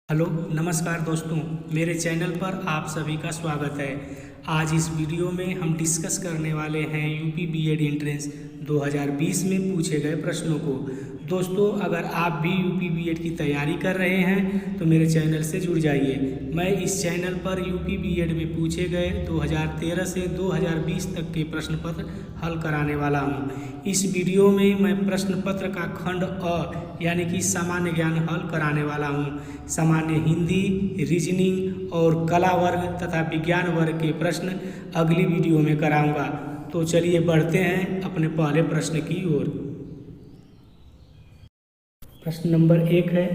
Hello नमस्कार दोस्तों, मेरे चैनल पर आप सभी का स्वागत है। आज इस वीडियो में हम डिस्कस करने वाले हैं यूपी बीएड एंट्रेंस 2020 में पूछे गए प्रश्नों को। दोस्तों, अगर आप भी यूपी बीएड की तैयारी कर रहे हैं तो मेरे चैनल से जुड़ जाइए। मैं इस चैनल पर यूपी बीएड में पूछे गए 2013 से 2020 तक के प्रश्न पत्र हल कराने वाला हूं। इस वीडियो में मैं प्रश्न पत्र का खंड अ यानी कि सामान्य ज्ञान हल कराने वाला हूं। सामान्य हिंदी, रीजनिंग और कला वर्ग तथा विज्ञान वर्ग के प्रश्न अगली वीडियो में कराऊंगा। तो चलिए बढ़ते हैं अपने पहले प्रश्न की ओर। प्रश्न नंबर 1 है,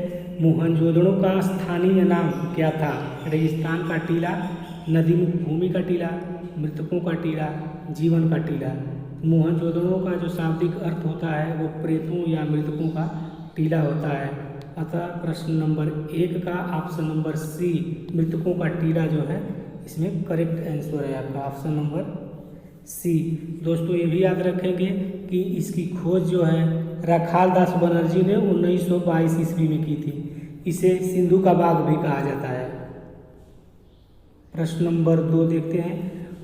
मोहनजोदड़ो का स्थानीय नाम क्या था? रेगिस्तान का टीला, नदी भूमि का टीला, मृतकों का टीला, जीवन का टीला। मोहनजोदड़ो का जो शाब्दिक अर्थ होता है वो प्रेतों या मृतकों का टीला होता है। अतः प्रश्न नंबर 1 का ऑप्शन नंबर सी, मृतकों का टीला जो है इसमें करेक्ट आंसर है आपका ऑप्शन नंबर सी। दोस्तों, ये भी याद रखेंगे कि इसकी खोज जो है राखाल दास बनर्जी ने 1922 ईस्वी में की थी। इसे सिंधु का बाग भी कहा जाता है। प्रश्न नंबर 2 देखते हैं,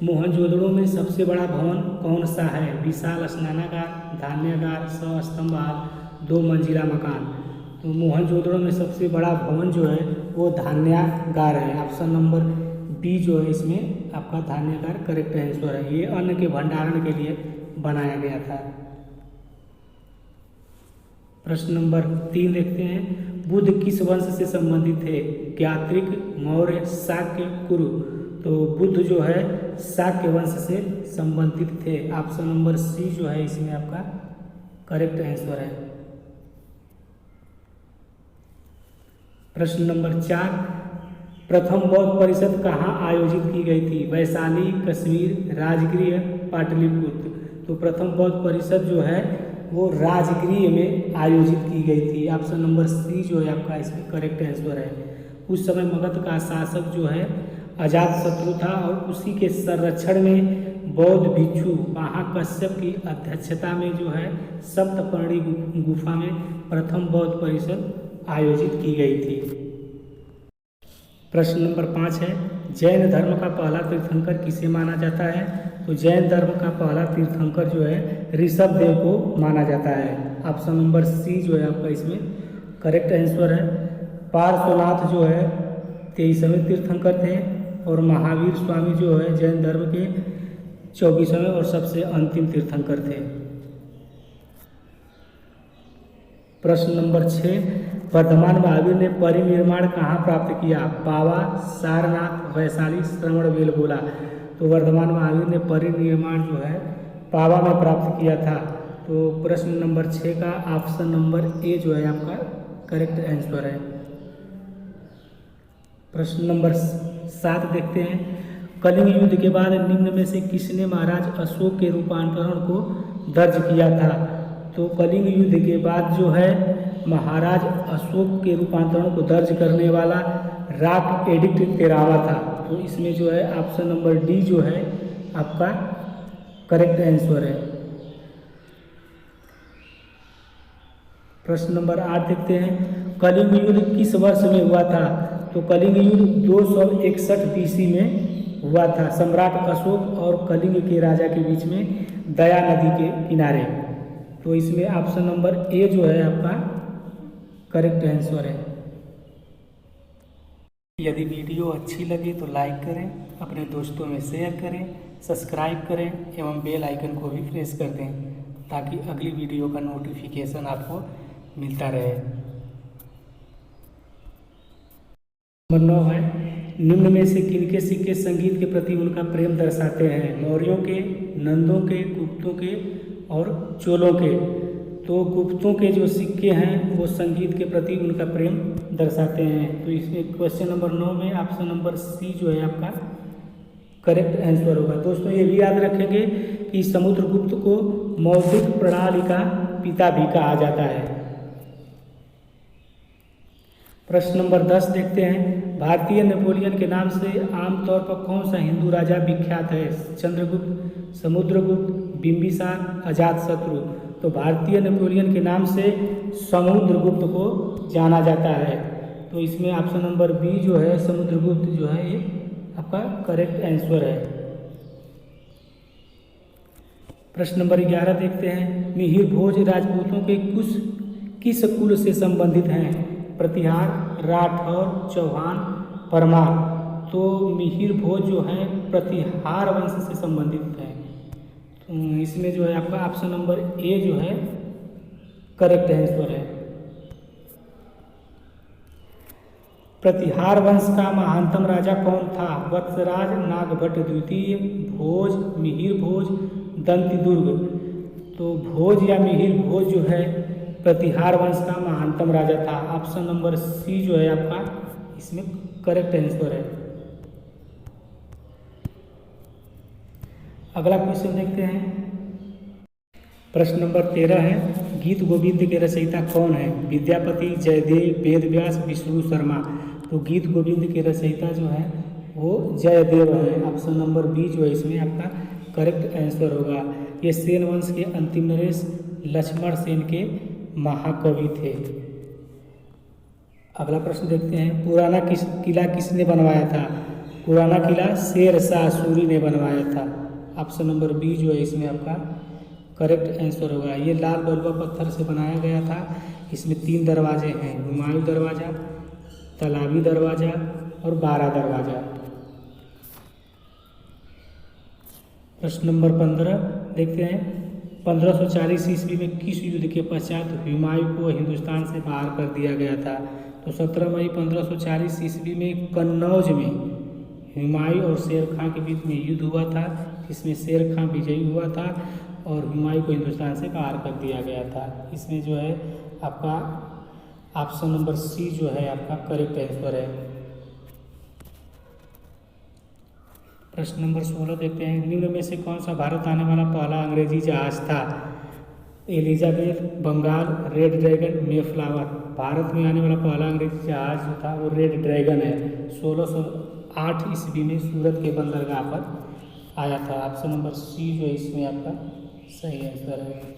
मोहनजोदड़ो में सबसे बड़ा भवन कौन सा है? विशाल स्नानागार, धान्यागार, सस्तंभार, 2 मंजिला मकान। तो मोहनजोदड़ो में सबसे बड़ा भवन जो है वो धान्यागार है। ऑप्शन नंबर बी जो है इसमें आपका धान्यागार करेक्ट आंसर है। ये अन्न के भंडारण के लिए बनाया गया था। प्रश्न नंबर 3 देखते हैं, बुद्ध किस वंश से संबंधित थे? ज्ञात्रिक, मौर्य, शाक्य, कुरु। तो बुद्ध जो है शाक्य वंश से संबंधित थे। ऑप्शन नंबर सी जो है इसमें आपका करेक्ट आंसर है। प्रश्न नंबर 4, प्रथम बौद्ध परिषद कहाँ आयोजित की गई थी? वैशाली, कश्मीर, राजगृह, पाटलिपुत्र। तो प्रथम बौद्ध परिषद जो है वो राजगृह में आयोजित की गई थी। ऑप्शन नंबर सी जो है आपका इसमें करेक्ट आंसर है। उस समय मगध का शासक जो है अजातशत्रु था और उसी के संरक्षण में बौद्ध भिक्षु महाकश्यप की अध्यक्षता में जो है सप्तपर्णी गुफा में प्रथम बौद्ध परिषद आयोजित की गई थी। प्रश्न नंबर 5 है, जैन धर्म का पहला तीर्थंकर किसे माना जाता है? तो जैन धर्म का पहला तीर्थंकर जो है ऋषभदेव को माना जाता है। ऑप्शन नंबर सी जो है आपका इसमें करेक्ट आंसर है। पार्श्वनाथ जो है 23वें तीर्थंकर थे और महावीर स्वामी जो है जैन धर्म के 24वें और सबसे अंतिम तीर्थंकर थे। प्रश्न नंबर 6, वर्धमान महावीर ने परिनिर्माण कहाँ प्राप्त किया? पावा, सारनाथ, वैशाली, श्रवणबेलगोला। तो वर्धमान महावीर ने परिनिर्माण जो है पावा में प्राप्त किया था। तो प्रश्न नंबर 6 का ऑप्शन नंबर ए जो है आपका करेक्ट आंसर है। प्रश्न नंबर 7 देखते हैं, कलिंग युद्ध के बाद निम्न में से किसने महाराज अशोक के रूपांतरण को दर्ज किया था? तो कलिंग युद्ध के बाद जो है महाराज अशोक के रूपांतरण को दर्ज करने वाला रॉक एडिक्ट 13वां था। तो इसमें जो है ऑप्शन नंबर डी जो है आपका करेक्ट आंसर है। प्रश्न नंबर 8 देखते हैं, कलिंग युद्ध किस वर्ष में हुआ था? तो कलिंग युद्ध 261 BC में हुआ था, सम्राट अशोक और कलिंग के राजा के बीच में दया नदी के किनारे। तो इसमें ऑप्शन नंबर ए जो है आपका करेक्ट आंसर है। यदि वीडियो अच्छी लगे तो लाइक करें, अपने दोस्तों में शेयर करें, सब्सक्राइब करें एवं बेल आइकन को भी प्रेस कर दें ताकि अगली वीडियो का नोटिफिकेशन आपको मिलता रहे। नंबर 9 है, निम्न में से किनके सिक्के संगीत के प्रति उनका प्रेम दर्शाते हैं? मौर्यों के, नंदों के, गुप्तों के और चोलों के। तो गुप्तों के जो सिक्के हैं वो संगीत के प्रति उनका प्रेम दर्शाते हैं। तो इसमें क्वेश्चन नंबर 9 में ऑप्शन नंबर सी जो है आपका करेक्ट आंसर होगा। दोस्तों, ये भी याद रखेंगे कि समुद्रगुप्त को मौद्रिक प्रणाली का पिता भी कहा जाता है। प्रश्न नंबर 10 देखते हैं, भारतीय नेपोलियन के नाम से आमतौर पर कौन सा हिंदू राजा विख्यात है? चंद्रगुप्त, समुद्रगुप्त, बिंबिसार, अजातशत्रु। तो भारतीय नेपोलियन के नाम से समुद्रगुप्त को जाना जाता है। तो इसमें ऑप्शन नंबर बी जो है समुद्रगुप्त जो है ये आपका करेक्ट आंसर है। प्रश्न नंबर 11 देखते हैं, मिहिर भोज राजपूतों के किस कुल से संबंधित हैं? प्रतिहार, राठौर, चौहान, परमार। तो मिहिर भोज जो है प्रतिहार वंश से संबंधित है। तो इसमें जो है आपका ऑप्शन नंबर ए जो है करेक्ट आंसर है। प्रतिहार वंश का महानतम राजा कौन था? वत्सराज, नागभट्ट द्वितीय, भोज, मिहिर भोज, दंतिदुर्ग। तो भोज या मिहिर भोज जो है प्रतिहार वंश का महानतम राजा था। ऑप्शन नंबर सी जो है आपका इसमें करेक्ट आंसर है। अगला क्वेश्चन देखते हैं, प्रश्न नंबर 13 है, गीत गोविंद के रचयिता कौन है? विद्यापति, जयदेव, वेदव्यास, विष्णु शर्मा। तो गीत गोविंद के रचयिता जो है वो जयदेव है। ऑप्शन नंबर बी जो है इसमें आपका करेक्ट आंसर होगा। ये सेन वंश के अंतिम नरेश लक्ष्मण सेन के महाकवि थे। अगला प्रश्न देखते हैं, पुराना किला किसने बनवाया था? पुराना किला शेर शाह सूरी ने बनवाया था। ऑप्शन नंबर बी जो है इसमें आपका करेक्ट आंसर होगा। ये लाल बलुआ पत्थर से बनाया गया था। इसमें 3 दरवाजे हैं, हुमायूं दरवाज़ा, तालाबी दरवाज़ा और बारा दरवाज़ा। प्रश्न नंबर 15 देखते हैं, 1540 ईस्वी में किस युद्ध के पश्चात हुमायूं को हिंदुस्तान से बाहर कर दिया गया था? तो 17 मई 1540 ईस्वी में कन्नौज में हुमायूं और शेर खां के बीच में युद्ध हुआ था। इसमें शेर खां विजयी हुआ था और हुमायूं को हिंदुस्तान से बाहर कर दिया गया था। इसमें जो है आपका ऑप्शन नंबर सी जो है आपका करेक्ट आंसर है। प्रश्न नंबर 16 देखते हैं, निम्न में से कौन सा भारत आने वाला पहला अंग्रेजी जहाज था? Elizabeth, Bengal, Red Dragon, Mayflower. Bharat में आने वाला पहला अंग्रेजी जहाज जो था वो रेड ड्रैगन है। 1608 ईस्वी में सूरत के बंदरगाह पर आया था। ऑप्शन नंबर सी जो है इसमें आपका सही आंसर है।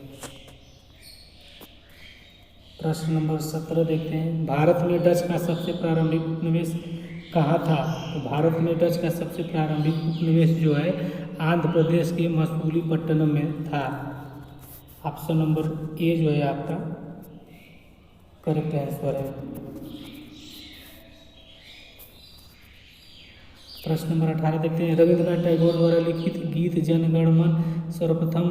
प्रश्न नंबर 17 देखते हैं, भारत में डच का सबसे प्रारंभिक उपनिवेश कहाँ था? तो भारत में डच का सबसे प्रारंभिक उपनिवेश जो है आंध्र प्रदेश के मसूलीपट्टनम में था। ऑप्शन नंबर ए जो है आपका करेक्ट आंसर है। प्रश्न नंबर 18 देखते हैं, रविंद्रनाथ टैगोर द्वारा लिखित गीत जन गण मन सर्वप्रथम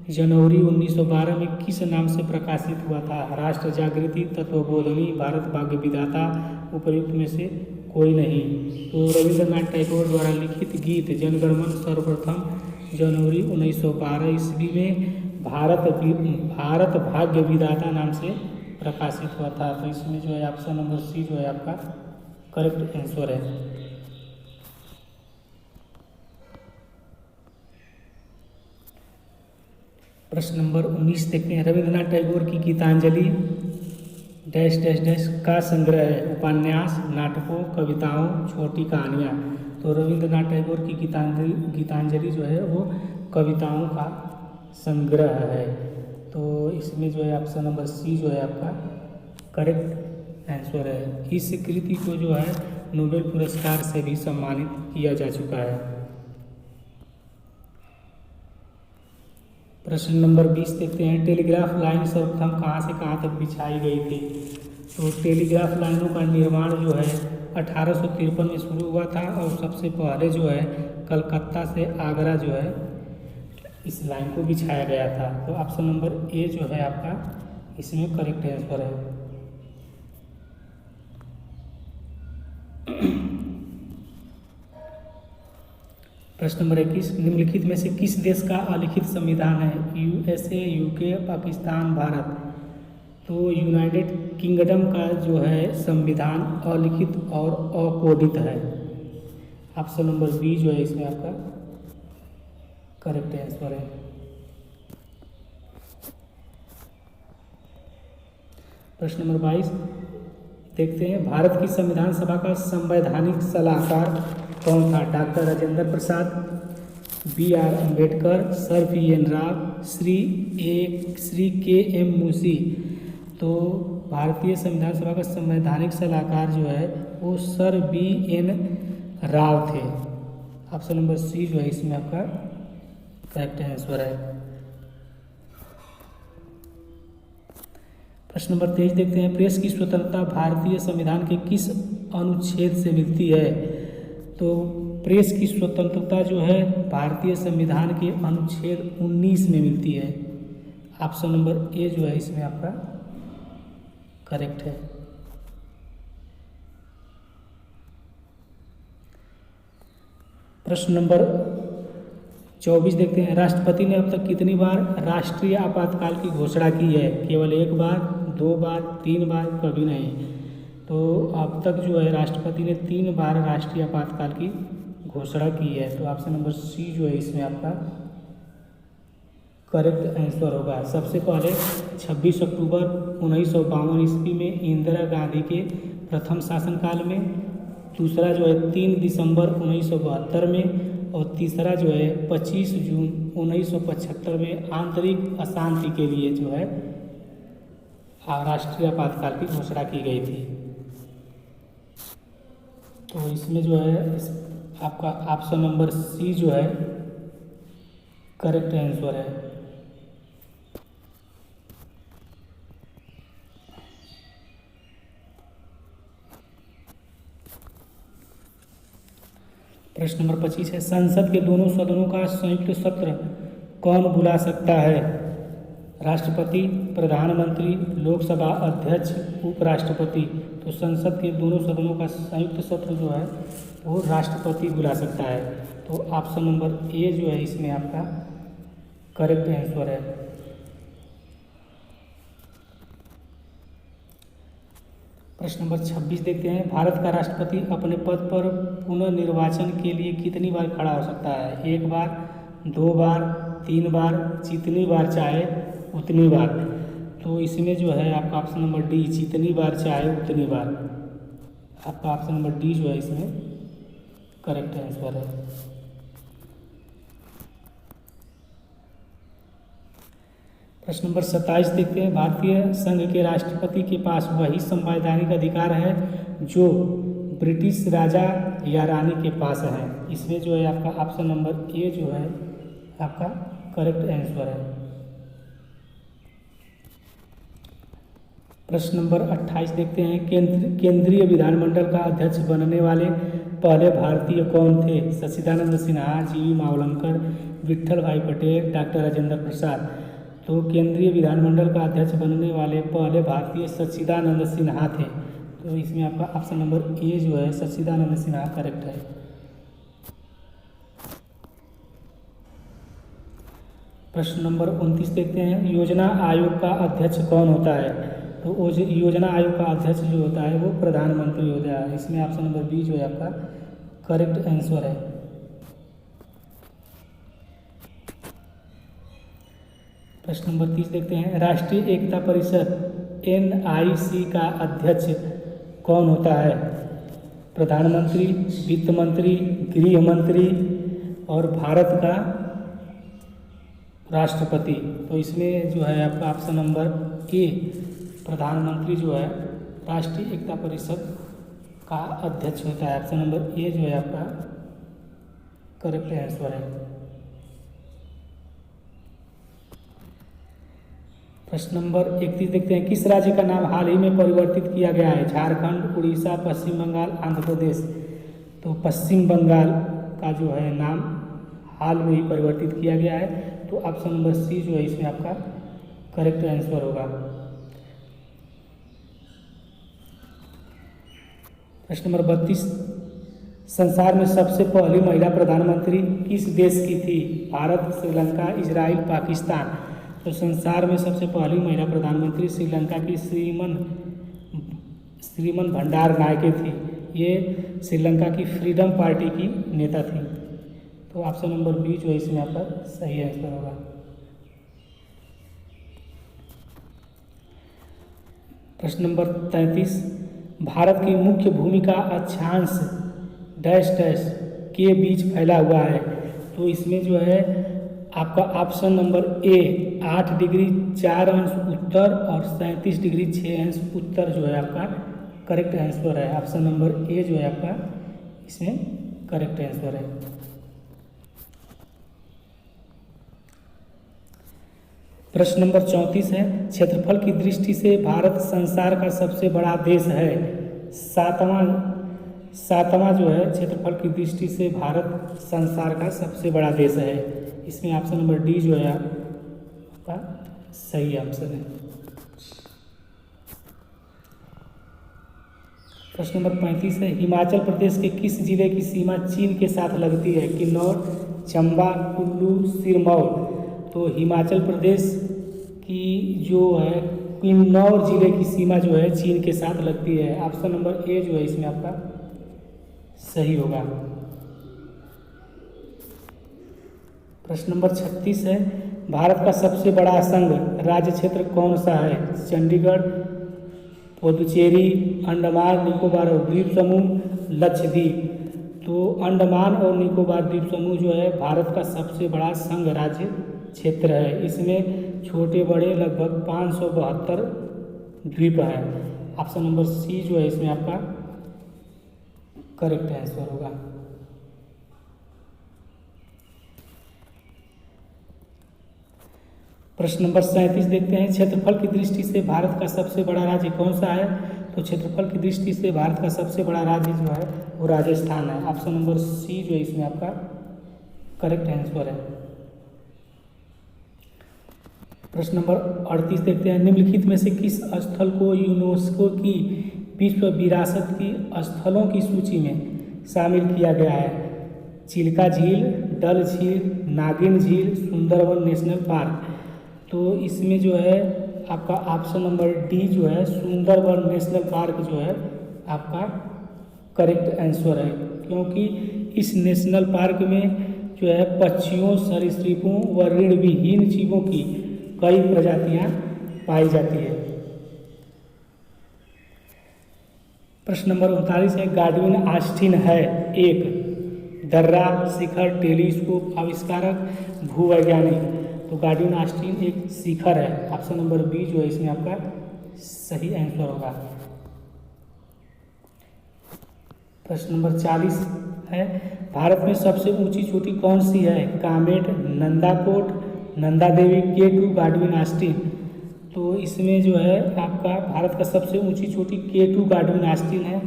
जनवरी 1912 में किस नाम से प्रकाशित हुआ था? राष्ट्र जागृति, तत्वबोधनी, भारत भाग्य विधाता, उपर्युक्त में से कोई नहीं। तो रविंद्रनाथ टैगोर द्वारा लिखित गीत जन गण मन सर्वप्रथम जनवरी 1912 ईस्वी में भारत भाग्य विधाता नाम से प्रकाशित हुआ था। तो इसमें जो है ऑप्शन नंबर सी जो है आपका करेक्ट आंसर है। प्रश्न नंबर 19 देखते हैं, रविंद्रनाथ टैगोर की गीतांजलि डैश डैश डैश का संग्रह है? उपन्यास, नाटकों, कविताओं, छोटी कहानियाँ। तो रविंद्रनाथ टैगोर की गीतांजलि जो है वो कविताओं का संग्रह है। तो इसमें जो है ऑप्शन नंबर सी जो है आपका करेक्ट आंसर है। इस कृति को जो है नोबेल पुरस्कार से भी सम्मानित किया जा चुका है। प्रश्न नंबर 20 देखते हैं, टेलीग्राफ लाइन सर्वप्रथम कहाँ से कहाँ तक बिछाई गई थी? तो टेलीग्राफ लाइनों का निर्माण जो है 1853 में शुरू हुआ था और सबसे पहले जो है कलकत्ता से आगरा जो है इस लाइन को बिछाया गया था। तो ऑप्शन नंबर ए जो है आपका इसमें करेक्ट आंसर है। प्रश्न नंबर 21, निम्नलिखित में से किस देश का अलिखित संविधान है? USA, UK, Pakistan, Bharat. तो यूनाइटेड किंगडम का जो है संविधान अलिखित और अकोडित है। ऑप्शन नंबर बी जो है इसमें आपका करेक्ट आंसर है। प्रश्न नंबर 22 देखते हैं, भारत की संविधान सभा का संवैधानिक सलाहकार कौन था? Doctor Rajendra Prasad, BR Ambedkar, sir PN Rao, Shri KM Munshi. तो भारतीय संविधान सभा का संवैधानिक सलाहकार जो है वो सर BN राव थे। ऑप्शन नंबर सी जो है इसमें आपका करेक्ट आंसर है। प्रश्न नंबर 23 देखते हैं, प्रेस की स्वतंत्रता भारतीय संविधान के किस अनुच्छेद से मिलती है? तो प्रेस की स्वतंत्रता जो है भारतीय संविधान के अनुच्छेद 19 में मिलती है। ऑप्शन नंबर ए जो है इसमें आपका करेक्ट है। प्रश्न नंबर 24 देखते हैं, राष्ट्रपति ने अब तक कितनी बार राष्ट्रीय आपातकाल की घोषणा की है? केवल एक बार, 2 बार, 3 बार, कभी नहीं। तो अब तक जो है राष्ट्रपति ने 3 बार राष्ट्रीय आपातकाल की घोषणा की है। तो ऑप्शन नंबर सी जो है इसमें आपका करेक्ट आंसर होगा। सबसे पहले 26 अक्टूबर 1952 ईस्वी में इंदिरा गांधी के प्रथम शासनकाल में, दूसरा जो है 3 दिसंबर 1972 में, और तीसरा जो है 25 जून 1975 में आंतरिक अशांति के लिए जो है राष्ट्रीय आपातकाल की घोषणा की गई थी। तो इसमें जो है आपका ऑप्शन नंबर सी जो है करेक्ट आंसर है। प्रश्न नंबर 25 है, संसद के दोनों सदनों का संयुक्त सत्र कौन बुला सकता है? राष्ट्रपति, प्रधानमंत्री, लोकसभा अध्यक्ष, उपराष्ट्रपति। तो संसद के दोनों सदनों का संयुक्त सत्र जो है वो राष्ट्रपति बुला सकता है। तो ऑप्शन नंबर ए जो है इसमें आपका करेक्ट आंसर है। प्रश्न नंबर 26 देखते हैं, भारत का राष्ट्रपति अपने पद पर पुनर्निर्वाचन के लिए कितनी बार खड़ा हो सकता है? 1 बार, 2 बार, 3 बार, जितनी बार चाहे उतनी बार। तो इसमें जो है आपका ऑप्शन नंबर डी, जितनी बार चाहे उतनी बार। आपका ऑप्शन नंबर डी जो है इसमें करेक्ट आंसर है। प्रश्न नंबर 27 देखते हैं, भारतीय संघ के राष्ट्रपति के पास वही संवैधानिक अधिकार है जो ब्रिटिश राजा या रानी के पास है। इसमें जो है आपका ऑप्शन नंबर ए जो है आपका करेक्ट आंसर है। प्रश्न नंबर 28 देखते हैं, केंद्रीय विधानमंडल का अध्यक्ष बनने वाले पहले भारतीय कौन थे? सच्चिदानंद सिन्हा, GV मावलंकर, विट्ठल भाई पटेल, डॉक्टर राजेंद्र प्रसाद। तो केंद्रीय विधानमंडल का अध्यक्ष बनने वाले पहले भारतीय सच्चिदानंद सिन्हा थे। तो इसमें आपका ऑप्शन नंबर ए जो है सच्चिदानंद सिन्हा करेक्ट है। प्रश्न नंबर 29 देखते हैं, योजना आयोग का अध्यक्ष कौन होता है? तो योजना आयोग का अध्यक्ष जो होता है वो प्रधानमंत्री होता है। इसमें ऑप्शन नंबर बी जो है आपका करेक्ट आंसर है। प्रश्न नंबर 30 देखते हैं, राष्ट्रीय एकता परिषद NIC का अध्यक्ष कौन होता है? प्रधानमंत्री, वित्त मंत्री, गृह मंत्री और भारत का राष्ट्रपति। तो इसमें जो है आपका ऑप्शन नंबर ए, प्रधानमंत्री जो है राष्ट्रीय एकता परिषद का अध्यक्ष होता है। ऑप्शन नंबर ए जो है आपका करेक्ट आंसर है। प्रश्न नंबर 31 देखते हैं, किस राज्य का नाम हाल ही में परिवर्तित किया गया है? झारखंड, उड़ीसा, पश्चिम बंगाल, आंध्र प्रदेश। तो पश्चिम बंगाल का जो है नाम हाल में ही परिवर्तित किया गया है। तो ऑप्शन नंबर सी जो है इसमें आपका करेक्ट आंसर होगा। प्रश्न नंबर 32, संसार में सबसे पहली महिला प्रधानमंत्री किस देश की थी? भारत, श्रीलंका, इजराइल, पाकिस्तान। तो संसार में सबसे पहली महिला प्रधानमंत्री श्रीलंका की श्रीमन भंडार नायके थी। ये श्रीलंका की फ्रीडम पार्टी की नेता थी। तो ऑप्शन नंबर बी जो है इसमें आपका सही आंसर होगा। प्रश्न नंबर 33, भारत की मुख्य भूमिका अक्षांश डैश डैश के बीच फैला हुआ है। तो इसमें जो है आपका ऑप्शन नंबर ए 8 डिग्री 4 अंश उत्तर और 37 डिग्री 6 अंश उत्तर जो है आपका करेक्ट आंसर है। ऑप्शन नंबर ए जो है आपका इसमें करेक्ट आंसर है। प्रश्न नंबर 34 है, क्षेत्रफल की दृष्टि से भारत संसार का सबसे बड़ा देश है। सातवां जो है क्षेत्रफल की दृष्टि से भारत संसार का सबसे बड़ा देश है। इसमें ऑप्शन नंबर डी जो है आपका सही ऑप्शन है। प्रश्न नंबर 35 है, हिमाचल प्रदेश के किस जिले की सीमा चीन के साथ लगती है? किन्नौर, चंबा, कुल्लू, सिरमौर। तो हिमाचल प्रदेश की जो है किन्नौर जिले की सीमा जो है चीन के साथ लगती है। ऑप्शन नंबर ए जो है इसमें आपका सही होगा। प्रश्न नंबर 36 है, भारत का सबसे बड़ा संघ राज्य क्षेत्र कौन सा है? चंडीगढ़, पुदुचेरी, अंडमान निकोबार और द्वीप समूह, लक्षद्वीप। तो अंडमान और निकोबार द्वीप समूह जो है भारत का सबसे बड़ा संघ राज्य क्षेत्र है। इसमें छोटे बड़े लगभग 572 द्वीप हैं। ऑप्शन नंबर सी जो है इसमें आपका करेक्ट आंसर होगा। प्रश्न नंबर 37 देखते हैं, क्षेत्रफल की दृष्टि से भारत का सबसे बड़ा राज्य कौन सा है? तो क्षेत्रफल की दृष्टि से भारत का सबसे बड़ा राज्य जो है वो राजस्थान है। ऑप्शन नंबर सी जो है इसमें आपका करेक्ट आंसर है। प्रश्न नंबर 38 देखते हैं, निम्नलिखित में से किस स्थल को यूनेस्को की विश्व विरासत की स्थलों की सूची में शामिल किया गया है? चिल्का झील, डल झील, नागिन झील, सुंदरवन नेशनल पार्क। तो इसमें जो है आपका ऑप्शन नंबर डी जो है सुंदरवन नेशनल पार्क जो है आपका करेक्ट आंसर है, क्योंकि इस नेशनल पार्क में जो है पक्षियों, सरीसृपों व ऋणविहीन जीवों की कई प्रजातियां पाई जाती है। प्रश्न नंबर 39 है, गाडविन ऑस्टिन है एक दर्रा, शिखर, टेलीस्कोप, आविष्कारक, भूवैज्ञानिक। तो गाडविन ऑस्टिन एक शिखर है। ऑप्शन नंबर बी जो है इसमें आपका सही आंसर होगा। प्रश्न नंबर 40 है, भारत में सबसे ऊंची चोटी कौन सी है? Kamet, Nandakot, Nanda Devi, K2, गाडविन Austin. तो इसमें जो है आपका भारत का सबसे ऊंची चोटी K2 गाडविन ऑस्टिन है।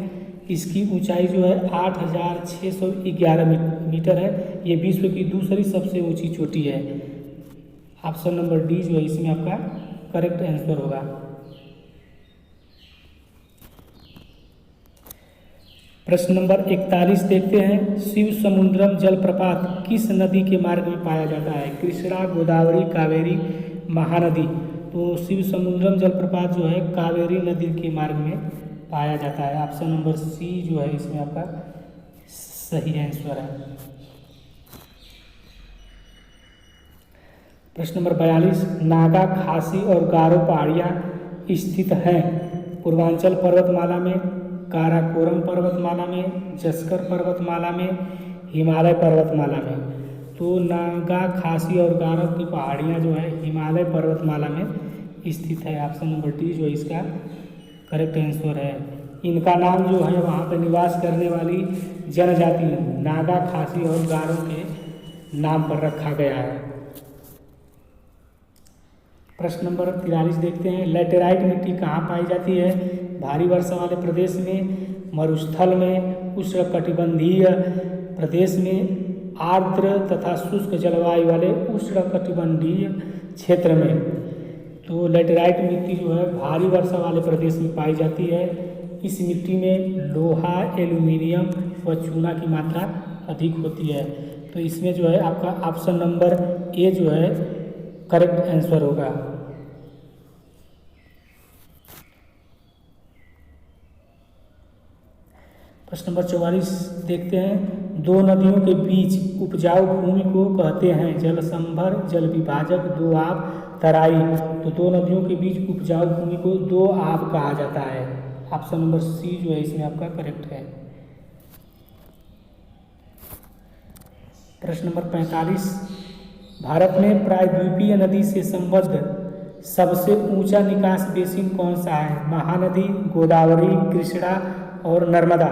इसकी ऊंचाई जो है 8611 मीटर है। ये विश्व की दूसरी सबसे ऊंची चोटी है। ऑप्शन नंबर डी जो है इसमें आपका करेक्ट आंसर होगा। प्रश्न नंबर 41 देखते हैं, शिव समुद्रम जलप्रपात किस नदी के मार्ग में पाया जाता है? कृष्णा, गोदावरी, कावेरी, महानदी। तो शिव समुद्रम जलप्रपात जो है कावेरी नदी के मार्ग में पाया जाता है। ऑप्शन नंबर सी जो है इसमें आपका सही आंसर है। प्रश्न नंबर 42, नागा, खासी और गारो पहाड़ियाँ स्थित हैं पूर्वांचल पर्वतमाला में, काराकोरम पर्वतमाला में, जस्कर पर्वतमाला में, हिमालय पर्वतमाला में। तो नागा, खासी और गारो की पहाड़ियाँ जो है हिमालय पर्वतमाला में स्थित है। ऑप्शन नंबर डी जो इसका करेक्ट आंसर है। इनका नाम जो है वहाँ पर निवास करने वाली जनजाति नागा, खासी और गारो के नाम पर रखा गया है। प्रश्न नंबर 43 देखते हैं, लैटेराइट मिट्टी कहाँ पाई जाती है? भारी वर्षा वाले प्रदेश में, मरुस्थल में, उष्णकटिबंधीय प्रदेश में, आर्द्र तथा शुष्क जलवायु वाले उष्णकटिबंधीय क्षेत्र में। तो लैटेराइट मिट्टी जो है भारी वर्षा वाले प्रदेश में पाई जाती है। इस मिट्टी में लोहा, एल्यूमिनियम व चूना की मात्रा अधिक होती है। तो इसमें जो है आपका ऑप्शन नंबर ए जो है करेक्ट आंसर होगा। प्रश्न नंबर 44 देखते हैं, दो नदियों के बीच उपजाऊ भूमि को कहते हैं? जल संभर, जल विभाजक, दोआब, तराई। तो दो नदियों के बीच उपजाऊ भूमि को दोआब कहा जाता है। ऑप्शन नंबर सी जो है इसमें आपका करेक्ट है। प्रश्न नंबर 45, भारत में प्रायद्वीपीय नदी से संबद्ध सबसे ऊंचा निकास बेसिन कौन सा है? महानदी, गोदावरी, कृष्णा और नर्मदा।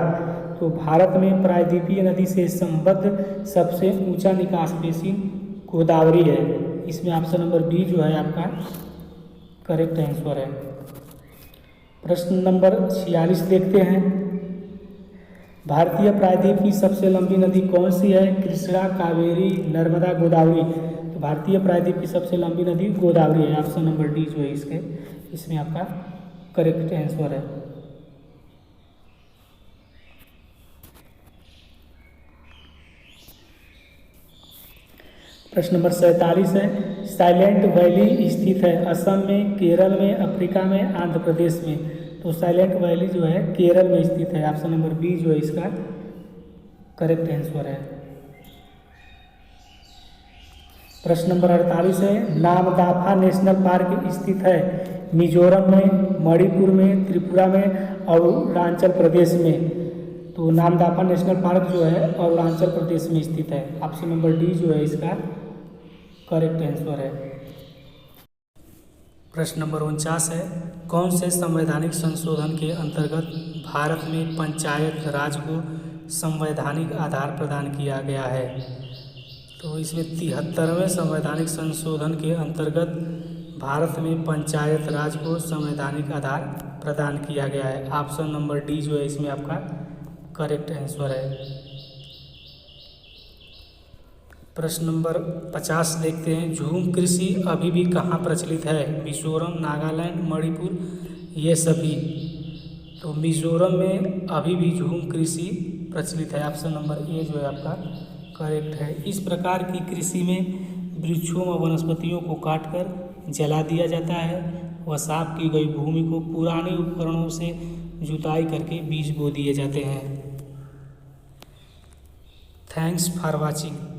तो भारत में प्रायद्वीपीय नदी से संबद्ध सबसे ऊंचा निकास बेसिन गोदावरी है। इसमें ऑप्शन नंबर बी जो है आपका करेक्ट आंसर है। प्रश्न नंबर 46 देखते हैं। भारतीय प्रायद्वीप की सबसे लंबी नदी कौन सी है? कृष्णा, कावेरी, नर्मदा, गोदावरी। तो भारतीय प्रायद्वीप की सबसे लंबी नदी गोदावरी है। ऑप्शन नंबर डी जो है इसमें आपका करेक्ट आंसर है। प्रश्न नंबर 47 है। साइलेंट वैली स्थित है असम में, केरल में, अफ्रीका में, आंध्र प्रदेश में। तो साइलेंट वैली जो है केरल में स्थित है। ऑप्शन नंबर बी जो है इसका करेक्ट आंसर है। प्रश्न नंबर 48 है। नामदाफा नेशनल पार्क स्थित है मिजोरम में, मणिपुर में, त्रिपुरा में और अरुणाचल प्रदेश में। तो नामदाफा नेशनल पार्क जो है अरुणाचल प्रदेश में स्थित है। ऑप्शन नंबर डी जो है इसका करेक्ट आंसर है। प्रश्न नंबर 49 है। कौन से संवैधानिक संशोधन के अंतर्गत भारत में पंचायत राज को संवैधानिक आधार प्रदान किया गया है? तो इसमें 73वें संवैधानिक संशोधन के अंतर्गत भारत में पंचायत राज को संवैधानिक आधार प्रदान किया गया है। ऑप्शन नंबर डी जो है इसमें आपका करेक्ट आंसर है। प्रश्न नंबर 50 देखते हैं। झूम कृषि अभी भी कहाँ प्रचलित है? मिजोरम, नागालैंड, मणिपुर, ये सभी। तो मिजोरम में अभी भी झूम कृषि प्रचलित है। ऑप्शन नंबर ए जो है आपका करेक्ट है। इस प्रकार की कृषि में वृक्षों व वनस्पतियों को काटकर जला दिया जाता है व साफ की गई भूमि को पुराने उपकरणों से जुताई करके बीज बो दिए जाते हैं। Thanks for watching.